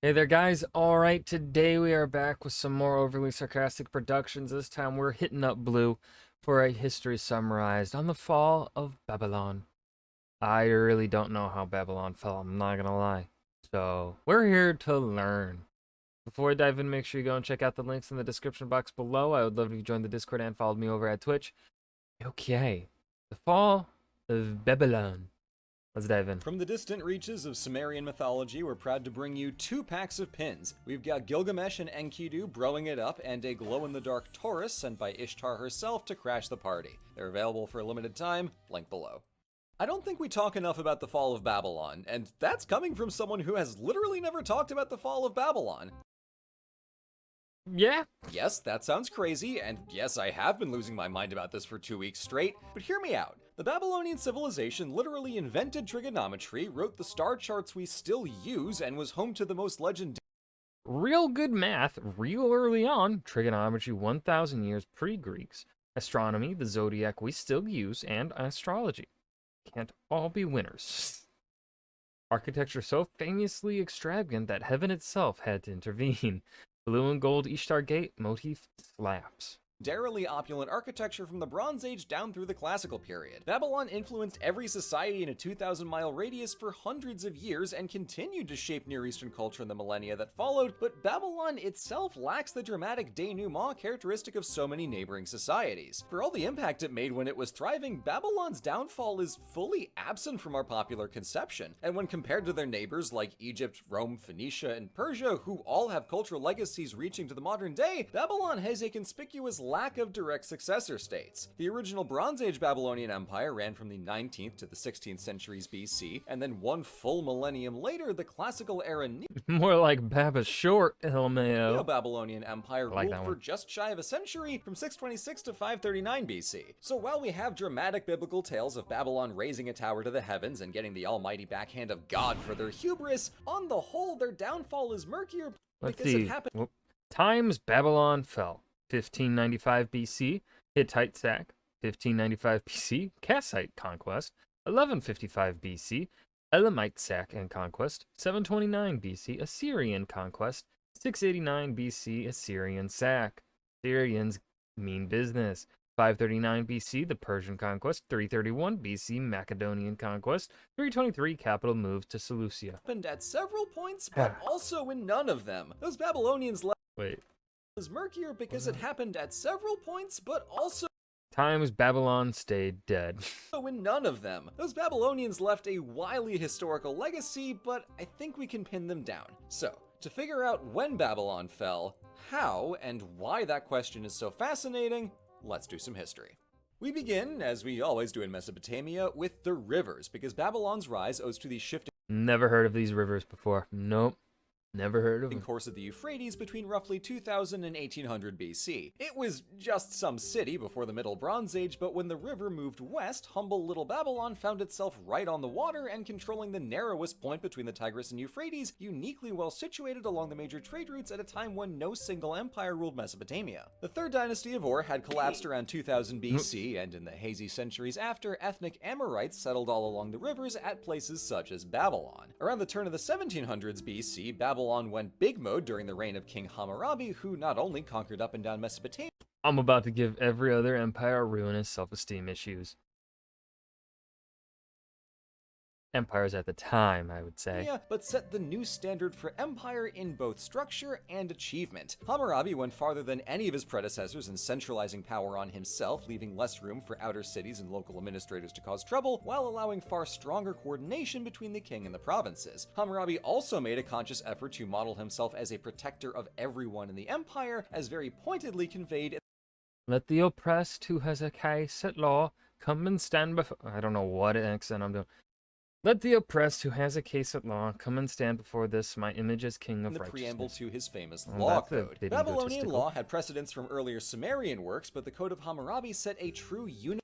Hey there, guys. All right, today we are back with some more overly sarcastic productions. This time we're hitting up Blue for a history summarized on the fall of Babylon. I really don't know how Babylon fell, I'm not gonna lie. So, we're here to learn. Before I dive in, make sure you go and check out the links in the description box below. I would love if you joined the Discord and followed me over at Twitch. Okay, the fall of Babylon. Let's dive in. From the distant reaches of Sumerian mythology, we're proud to bring you two packs of pins. We've got Gilgamesh and Enkidu broing it up, and a glow-in-the-dark Taurus sent by Ishtar herself to crash the party. They're available for a limited time, link below. I don't think we talk enough about the fall of Babylon, and that's coming from someone who has literally never talked about the fall of Babylon. Yeah. Yes, that sounds crazy, and yes, I have been losing my mind about this for 2 weeks straight, but hear me out. The Babylonian civilization literally invented trigonometry, wrote the star charts we still use, and was home to the most legendary Real good math, real early on, trigonometry 1,000 years pre-Greeks, astronomy, the zodiac we still use, and astrology. Can't all be winners. Architecture so famously extravagant that heaven itself had to intervene. Blue and gold Ishtar Gate motif slaps. Darily opulent architecture from the Bronze Age down through the Classical period. Babylon influenced every society in a 2,000-mile radius for hundreds of years and continued to shape Near Eastern culture in the millennia that followed, but Babylon itself lacks the dramatic denouement characteristic of so many neighboring societies. For all the impact it made when it was thriving, Babylon's downfall is fully absent from our popular conception, and when compared to their neighbors like Egypt, Rome, Phoenicia, and Persia, who all have cultural legacies reaching to the modern day, Babylon has a conspicuous lack of direct successor states. The original Bronze Age Babylonian Empire ran from the 19th to the 16th centuries BC, and then one full millennium later, the Classical era More like Baba Short, LMAO. Neo-Babylonian Empire like ruled for just shy of a century, from 626 to 539 BC. So while we have dramatic biblical tales of Babylon raising a tower to the heavens and getting the almighty backhand of God for their hubris, on the whole, their downfall is murkier because it happened. Times Babylon fell. 1595 BC, Hittite sack. 1595 BC, Kassite conquest. 1155 BC, Elamite sack and conquest. 729 BC, Assyrian conquest. 689 BC, Assyrian sack. Assyrians mean business. 539 BC, the Persian conquest. 331 BC, Macedonian conquest. 323, capital moved to Seleucia. Happened at several points, but also in none of them. Those Babylonians Wait. is murkier because it happened at several points, but also Times Babylon stayed dead. in none of them. Those Babylonians left a wily historical legacy, but I think we can pin them down. So, to figure out when Babylon fell, how, and why that question is so fascinating, let's do some history. We begin, as we always do in Mesopotamia, with the rivers, because Babylon's rise owes to the shifting Never heard of these rivers before. Nope. Never heard of them. course of the Euphrates between roughly 2000 and 1800 BC. It was just some city before the Middle Bronze Age, but when the river moved west, humble little Babylon found itself right on the water and controlling the narrowest point between the Tigris and Euphrates, uniquely well situated along the major trade routes at a time when no single empire ruled Mesopotamia. The third dynasty of Ur had collapsed around 2000 BC, and in the hazy centuries after, ethnic Amorites settled all along the rivers at places such as Babylon. Around the turn of the 1700s BC, Babylon went big mode during the reign of King Hammurabi, who not only conquered up and down Mesopotamia, I'm about to give every other empire ruinous self-esteem issues. Empires at the time, I would say. but set the new standard for empire in both structure and achievement. Hammurabi went farther than any of his predecessors in centralizing power on himself, leaving less room for outer cities and local administrators to cause trouble, while allowing far stronger coordination between the king and the provinces. Hammurabi also made a conscious effort to model himself as a protector of everyone in the empire, as very pointedly conveyed. Let the oppressed who has a case at law come and stand before... I don't know what accent I'm doing. Let the oppressed who has a case at law come and stand before this, my image as king of The righteousness. preamble to his famous Well, law that's a code. bit Babylonian egotistical. law had precedents from earlier Sumerian works, but the Code of Hammurabi set a true The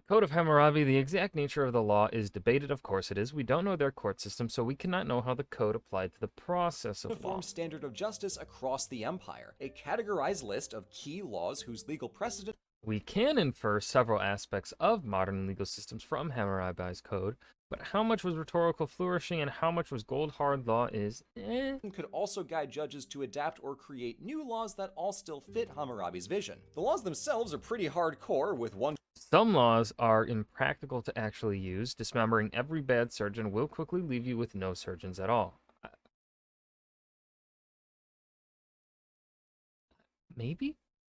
Code of Hammurabi, the exact nature of the law is debated, of course it is. We don't know their court system, so we cannot know how the code applied to the process of law. uniform standard of justice across the empire, a categorized list of key laws whose legal precedent We can infer several aspects of modern legal systems from Hammurabi's code, But how much was rhetorical flourishing and how much was gold hard law is could also guide judges to adapt or create new laws that all still fit Hammurabi's vision. The laws themselves are pretty hardcore, with one Some laws are impractical to actually use. Dismembering every bad surgeon will quickly leave you with no surgeons at all. Maybe?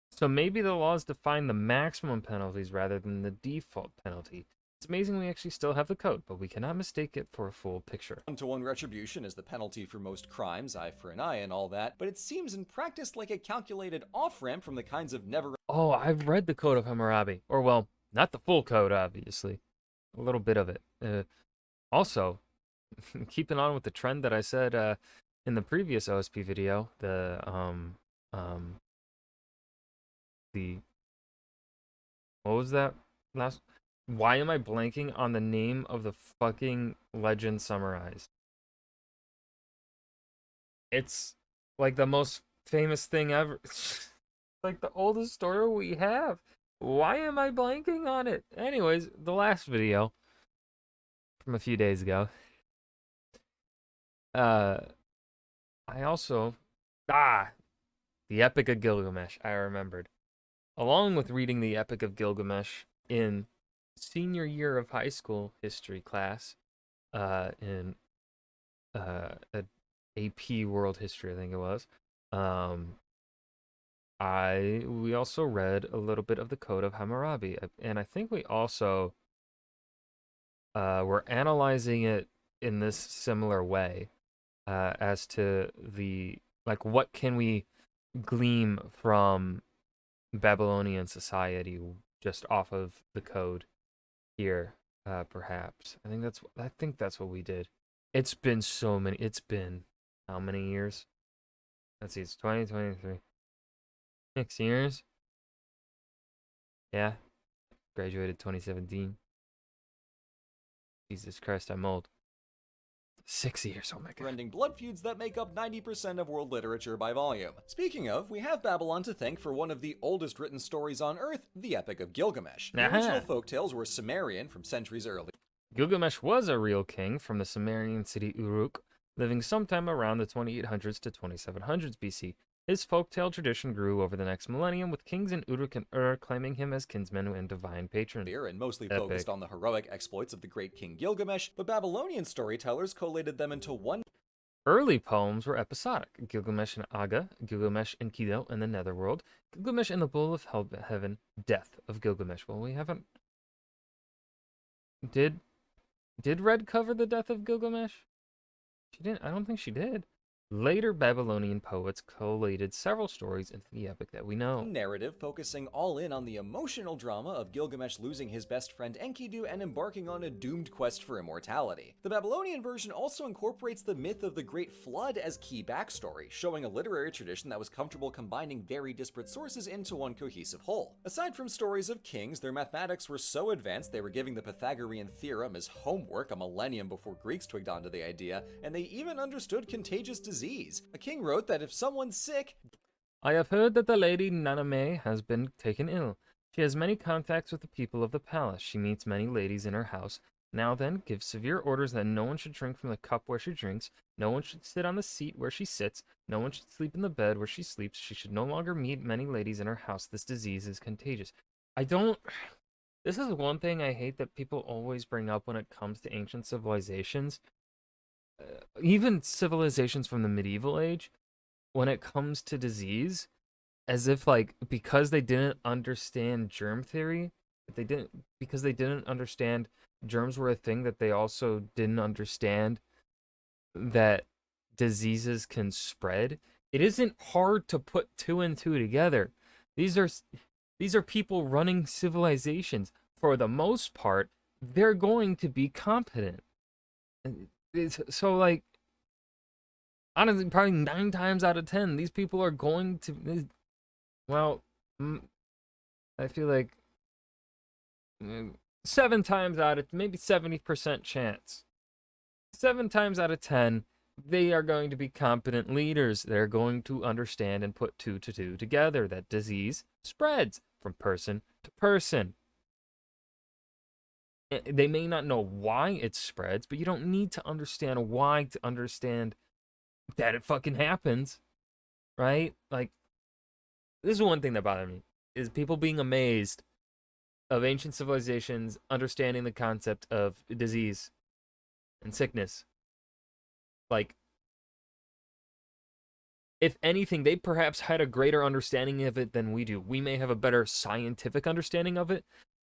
So maybe the laws define the maximum penalties rather than the default penalty. It's amazing we actually still have the code, but we cannot mistake it for a full picture. one-to-one retribution is the penalty for most crimes, eye for an eye and all that, but it seems in practice like a calculated off-ramp from the kinds of never Oh, I've read the Code of Hammurabi. Or, well, not the full code, obviously. A little bit of it. Also, keeping on with the trend that I said in the previous OSP video, what was that last? Why am I blanking on the name of the fucking legend summarized? It's like the most famous thing ever. Like the oldest story we have. Why am I blanking on it? Anyways, the last video from a few days ago. I also the Epic of Gilgamesh, I remembered. Along with reading the Epic of Gilgamesh in senior year of high school history class, in AP World History, I think it was. We also read a little bit of the Code of Hammurabi, and I think we also were analyzing it in this similar way, as to what can we glean from Babylonian society just off of the code here, perhaps. I think that's what we did. It's been how many years? Let's see, it's 2023. 6 years? Yeah. Graduated 2017. Jesus Christ, I'm old. 6 years, oh my god. ending blood feuds that make up 90% of world literature by volume. Speaking of, we have Babylon to thank for one of the oldest written stories on Earth, the Epic of Gilgamesh. The original folktales were Sumerian from centuries early. Gilgamesh was a real king from the Sumerian city Uruk, living sometime around the 2800s to 2700s BC. His folktale tradition grew over the next millennium, with kings in Uruk and Ur claiming him as kinsman and divine patron. And mostly focused on the heroic exploits of the great king Gilgamesh, but Babylonian storytellers collated them into one. Early poems were episodic: Gilgamesh and Aga, Gilgamesh and Kido in the Netherworld, Gilgamesh and the Bull of Heaven, Death of Gilgamesh. Well, we haven't... Did Red cover the Death of Gilgamesh? She didn't. I don't think she did. Later Babylonian poets collated several stories into the epic that we know. Narrative focusing all in on the emotional drama of Gilgamesh losing his best friend Enkidu and embarking on a doomed quest for immortality. The Babylonian version also incorporates the myth of the Great Flood as key backstory, showing a literary tradition that was comfortable combining very disparate sources into one cohesive whole. Aside from stories of kings, their mathematics were so advanced they were giving the Pythagorean theorem as homework a millennium before Greeks twigged onto the idea, and they even understood contagious disease. A king wrote that if someone's sick... I have heard that the lady Naname has been taken ill. She has many contacts with the people of the palace. She meets many ladies in her house. Now then, give severe orders that no one should drink from the cup where she drinks, no one should sit on the seat where she sits, no one should sleep in the bed where she sleeps. She should no longer meet many ladies in her house. This disease is contagious. This is one thing I hate that people always bring up when it comes to ancient civilizations. Even civilizations from the medieval age, when it comes to disease, as if because they didn't understand germ theory, because they didn't understand germs were a thing, that they also didn't understand that diseases can spread. It isn't hard to put two and two together. These are people running civilizations. For the most part, they're going to be competent. So, honestly, probably 9 times out of 10, these people are going to... Well, I feel like 7 times out of... maybe 70% chance. 7 times out of 10, they are going to be competent leaders. They're going to understand and put 2 to 2 together, that disease spreads from person to person. They may not know why it spreads, but you don't need to understand why to understand that it fucking happens, right? Like, this is one thing that bothered me, is people being amazed of ancient civilizations understanding the concept of disease and sickness. Like, if anything, they perhaps had a greater understanding of it than we do. We may have a better scientific understanding of it,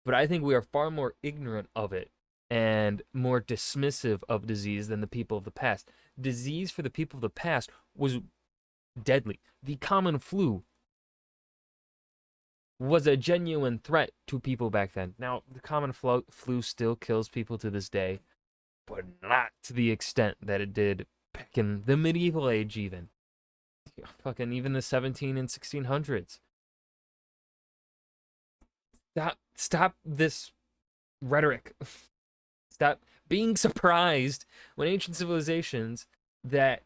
but I think we are far more ignorant of it and more dismissive of disease than the people of the past. Disease for the people of the past was deadly. The common flu was a genuine threat to people back then. Now, the common flu still kills people to this day, but not to the extent that it did back in the medieval age, even. Fucking even the 17 and 1600s. Stop this rhetoric. Stop being surprised when ancient civilizations that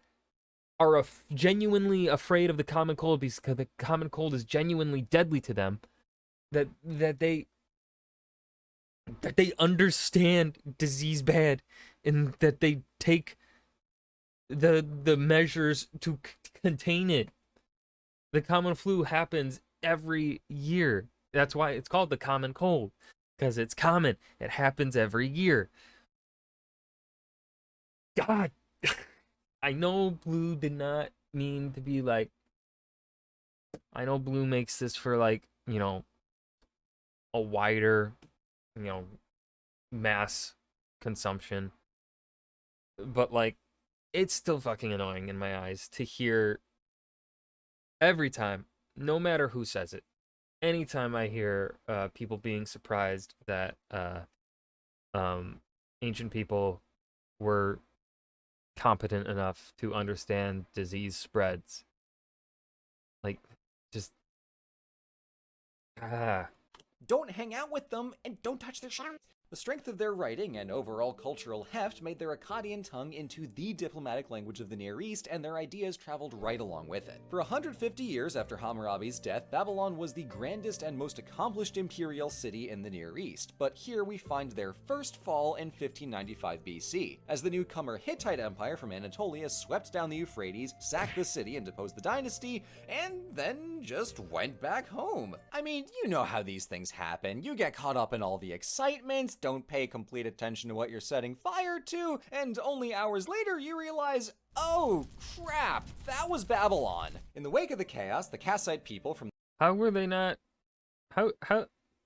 are genuinely afraid of the common cold because the common cold is genuinely deadly to them, that they understand disease bad, and that they take the measures to contain it. The common flu happens every year. That's why it's called the common cold, because it's common. It happens every year. God, I know Blue did not mean to be like. I know Blue makes this for, like, a wider, mass consumption. But, like, it's still fucking annoying in my eyes to hear every time, no matter who says it. Anytime I hear people being surprised that ancient people were competent enough to understand disease spreads, like, just Don't hang out with them, and don't touch their shit. The strength of their writing and overall cultural heft made their Akkadian tongue into the diplomatic language of the Near East, and their ideas traveled right along with it. For 150 years after Hammurabi's death, Babylon was the grandest and most accomplished imperial city in the Near East, but here we find their first fall in 1595 BC, as the newcomer Hittite Empire from Anatolia swept down the Euphrates, sacked the city and deposed the dynasty, and then just went back home. I mean, you know how these things happen. You get caught up in all the excitement, don't pay complete attention to what you're setting fire to, and only hours later you realize, oh crap, that was Babylon. In the wake of the chaos, the Kassite people from how were they not?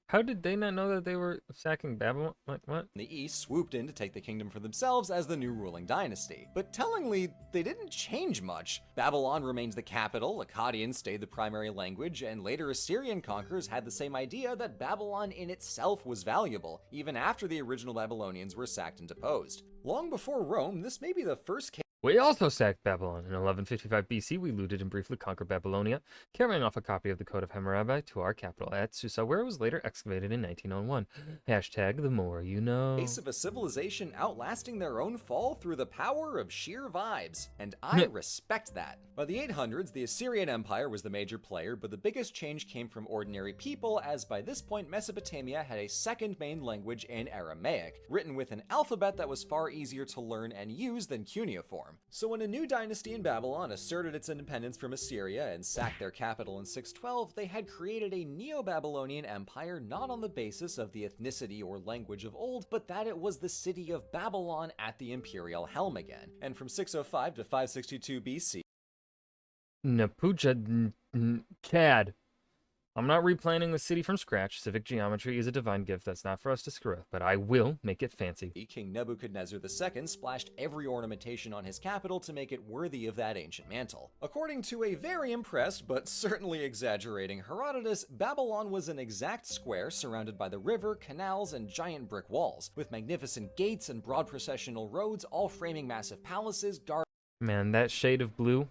How did they not know that they were sacking Babylon? Like, what? the east swooped in to take the kingdom for themselves as the new ruling dynasty. But tellingly, they didn't change much. Babylon remains the capital, Akkadian stayed the primary language, and later Assyrian conquerors had the same idea that Babylon in itself was valuable, even after the original Babylonians were sacked and deposed. Long before Rome, this may be the first case. We also sacked Babylon. In 1155 BC, we looted and briefly conquered Babylonia, carrying off a copy of the Code of Hammurabi to our capital at Susa, where it was later excavated in 1901. Hashtag the more you know. Case of a civilization outlasting their own fall through the power of sheer vibes, and I respect that. By the 800s, the Assyrian Empire was the major player, but the biggest change came from ordinary people, as by this point Mesopotamia had a second main language in Aramaic, written with an alphabet that was far easier to learn and use than cuneiform. So when a new dynasty in Babylon asserted its independence from Assyria and sacked their capital in 612, they had created a Neo-Babylonian empire not on the basis of the ethnicity or language of old, but that it was the city of Babylon at the imperial helm again. And from 605 to 562 BC, Napucha Cad. I'm not replanning the city from scratch. Civic geometry is a divine gift that's not for us to screw with, but I will make it fancy. King Nebuchadnezzar II splashed every ornamentation on his capital to make it worthy of that ancient mantle. According to a very impressed, but certainly exaggerating Herodotus, Babylon was an exact square surrounded by the river, canals, and giant brick walls, with magnificent gates and broad processional roads, all framing massive palaces, Man, that shade of blue.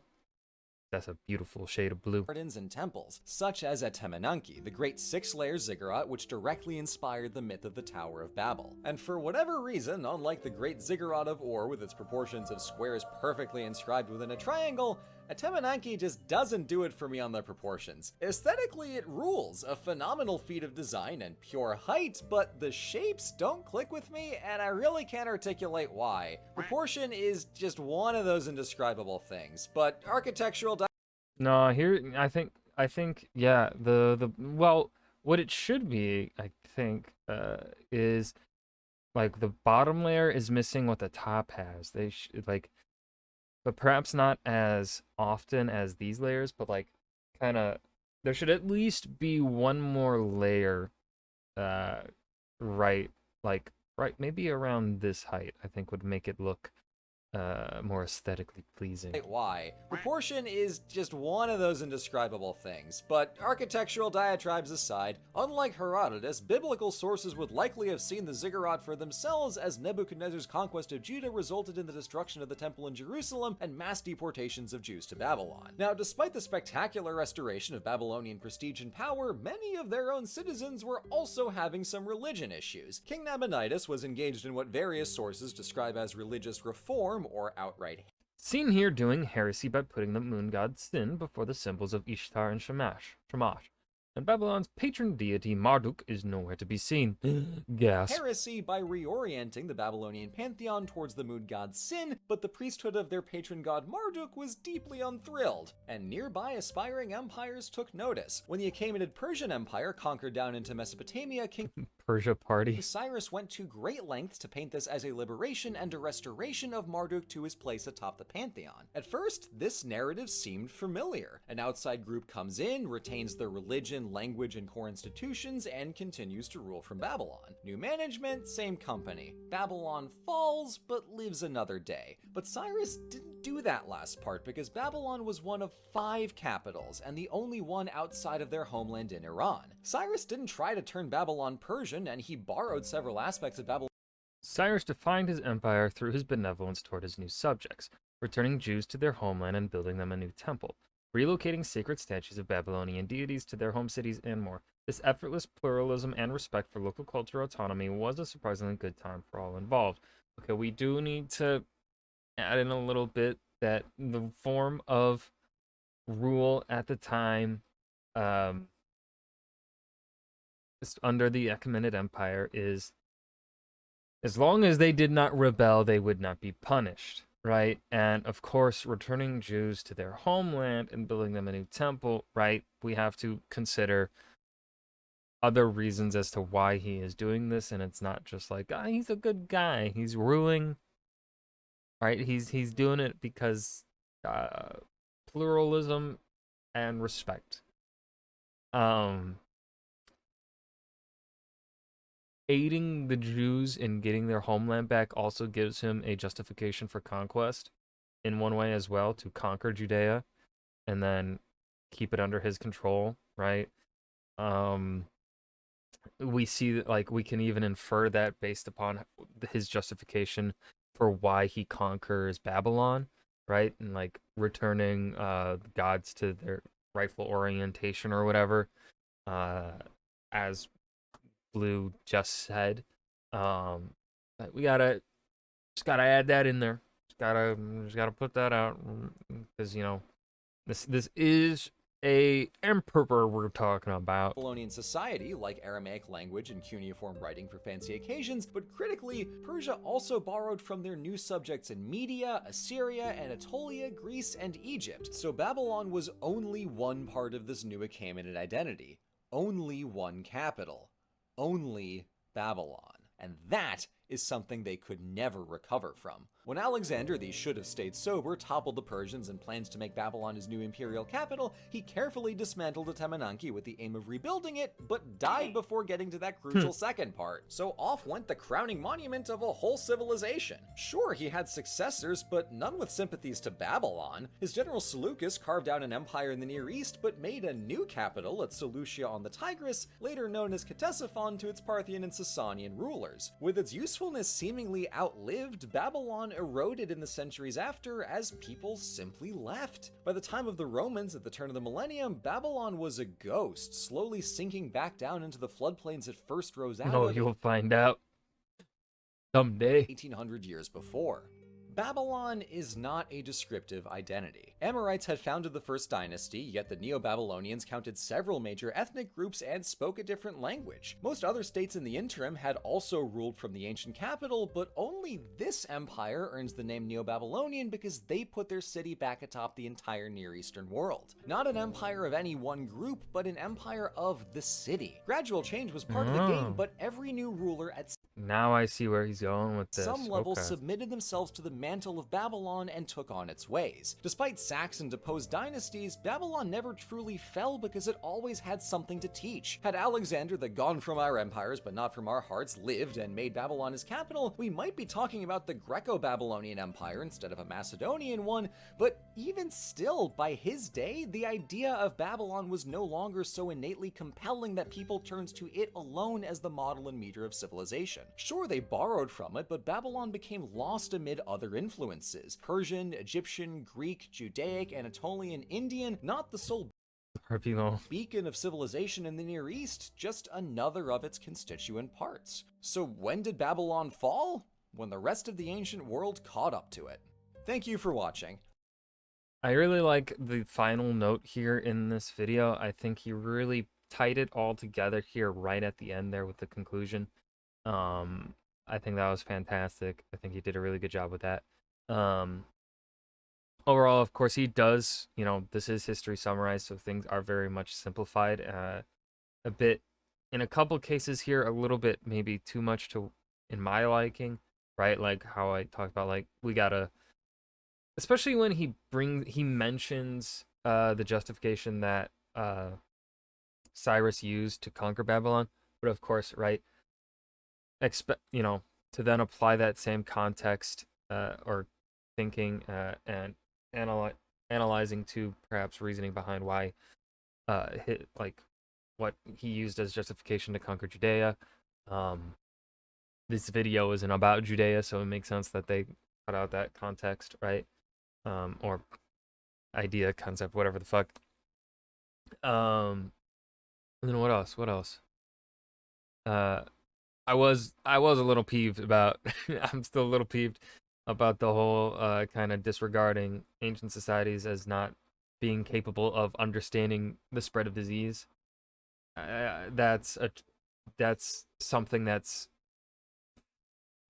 That's a beautiful shade of blue. Gardens and temples, such as at Temenanki, the great six-layer ziggurat which directly inspired the myth of the Tower of Babel. And for whatever reason, unlike the great ziggurat of Ur with its proportions of squares perfectly inscribed within a triangle, Atemananki just doesn't do it for me on the proportions. Aesthetically, it rules, a phenomenal feat of design and pure height, but the shapes don't click with me, and I really can't articulate why. Proportion is just one of those indescribable things, but architectural No, here I think yeah, well, what it should be, I think, is like the bottom layer is missing what the top has. They like, but perhaps not as often as these layers, but like kind of there should at least be one more layer, uh, right, like right maybe around this height. I think would make it look more aesthetically pleasing. why. Proportion is just one of those indescribable things, but architectural diatribes aside, unlike Herodotus, biblical sources would likely have seen the ziggurat for themselves, as Nebuchadnezzar's conquest of Judah resulted in the destruction of the temple in Jerusalem and mass deportations of Jews to Babylon. Now, despite the spectacular restoration of Babylonian prestige and power, many of their own citizens were also having some religion issues. King Nabonidus was engaged in what various sources describe as religious reform or outright. Seen here doing heresy by putting the moon god Sin before the symbols of Ishtar and Shamash. And Babylon's patron deity Marduk is nowhere to be seen. Gasp. Heresy by reorienting the Babylonian pantheon towards the moon god Sin, but the priesthood of their patron god Marduk was deeply unthrilled, and nearby aspiring empires took notice. When the Achaemenid Persian Empire conquered down into Mesopotamia, King Persia party. Cyrus went to great lengths to paint this as a liberation and a restoration of Marduk to his place atop the pantheon. At first, this narrative seemed familiar. An outside group comes in, retains their religion, language, and core institutions, and continues to rule from Babylon. New management, same company. Babylon falls, but lives another day. But Cyrus didn't do that last part because Babylon was one of 5 capitals, and the only one outside of their homeland in Iran. Cyrus didn't try to turn Babylon Persian, and he borrowed several aspects of Babylon. Cyrus defined his empire through his benevolence toward his new subjects, returning Jews to their homeland and building them a new temple, relocating sacred statues of Babylonian deities to their home cities, and more. This effortless pluralism and respect for local cultural autonomy was a surprisingly good time for all involved. Okay, we do need to add in a little bit that the form of rule at the time, under the Achaemenid Empire, is as long as they did not rebel, they would not be punished. Right? And of course, returning Jews to their homeland and building them a new temple, right? We have to consider other reasons as to why he is doing this, and it's not just like, he's a good guy. He's ruling, right? He's doing it because pluralism and respect. Aiding the Jews in getting their homeland back also gives him a justification for conquest in one way as well, to conquer Judea and then keep it under his control, right? We see that, like, we can even infer that based upon his justification for why he conquers Babylon, right? And like returning gods to their rightful orientation or whatever, as Blue just said. We gotta add that in there. Just gotta put that out, because this is a emperor we're talking about. Babylonian society, like Aramaic language and cuneiform writing for fancy occasions, but critically, Persia also borrowed from their new subjects in Media, Assyria, Anatolia, Greece, and Egypt. So Babylon was only one part of this new Achaemenid identity. Only one capital. Only Babylon. And that is something they could never recover from. When Alexander, the should have stayed sober, toppled the Persians and plans to make Babylon his new imperial capital, he carefully dismantled Atemananki with the aim of rebuilding it, but died before getting to that crucial second part. So off went the crowning monument of a whole civilization. Sure, he had successors, but none with sympathies to Babylon. His general Seleucus carved out an empire in the Near East, but made a new capital at Seleucia on the Tigris, later known as Ctesiphon, to its Parthian and Sasanian rulers. With its usefulness seemingly outlived, Babylon eroded in the centuries after as people simply left. By the time of the Romans at the turn of the millennium, Babylon was a ghost, slowly sinking back down into the floodplains it first rose out of. You'll find out someday. 1800 years before. Babylon is not a descriptive identity. Amorites had founded the first dynasty, yet the Neo-Babylonians counted several major ethnic groups and spoke a different language. Most other states in the interim had also ruled from the ancient capital, but only this empire earns the name Neo-Babylonian because they put their city back atop the entire Near Eastern world. Not an empire of any one group, but an empire of the city. Gradual change was part of the game, but every new ruler at Now I see where he's going with this. some level Okay. submitted themselves to the mantle of Babylon and took on its ways. Despite sacks and deposed dynasties, Babylon never truly fell because it always had something to teach. Had Alexander, the gone from our empires but not from our hearts, lived and made Babylon his capital, we might be talking about the Greco-Babylonian Empire instead of a Macedonian one, but even still, by his day, the idea of Babylon was no longer so innately compelling that people turned to it alone as the model and meter of civilization. Sure, they borrowed from it, but Babylon became lost amid other influences. Persian, Egyptian, Greek, Judaic, Anatolian, Indian, not the sole Harpino. beacon of civilization in the Near East, just another of its constituent parts. So when did Babylon fall? When the rest of the ancient world caught up to it. Thank you for watching. I really like the final note here in this video. I think he really tied it all together here right at the end there with the conclusion. I think that was fantastic. I think he did a really good job with that. Overall, of course, he does, this is history summarized, so things are very much simplified. A bit, in a couple cases here, a little bit maybe too much in my liking, right? Like how I talked about, like, we gotta, especially when he mentions the justification that Cyrus used to conquer Babylon, but of course, right, to then apply that same context or thinking and analyzing to perhaps reasoning behind why what he used as justification to conquer Judea. This video isn't about Judea, so it makes sense that they cut out that context, right? Or idea, concept, whatever the fuck. And then what else? I was a little peeved about I'm still a little peeved about the whole kind of disregarding ancient societies as not being capable of understanding the spread of disease. That's something that's,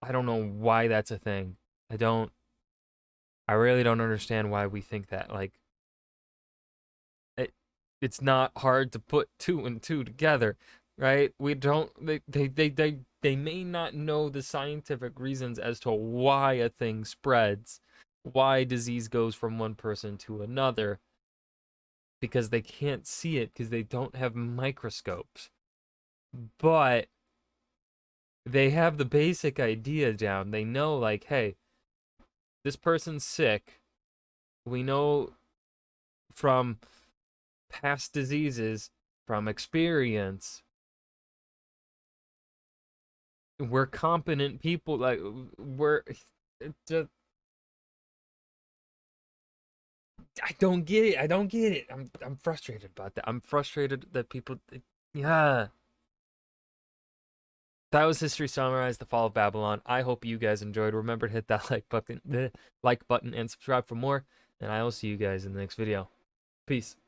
I don't know why that's a thing. I really don't understand why we think that. Like, it's not hard to put two and two together, right? They may not know the scientific reasons as to why a thing spreads, why disease goes from one person to another, because they can't see it because they don't have microscopes. But they have the basic idea down. They know, like, hey, this person's sick. We know from past diseases, from experience, we're competent people. Like, just, I don't get it. I'm frustrated about that. I'm frustrated that people, yeah. That was History Summarized, The Fall of Babylon. I hope you guys enjoyed. Remember to hit that like button and subscribe for more. And I will see you guys in the next video. Peace.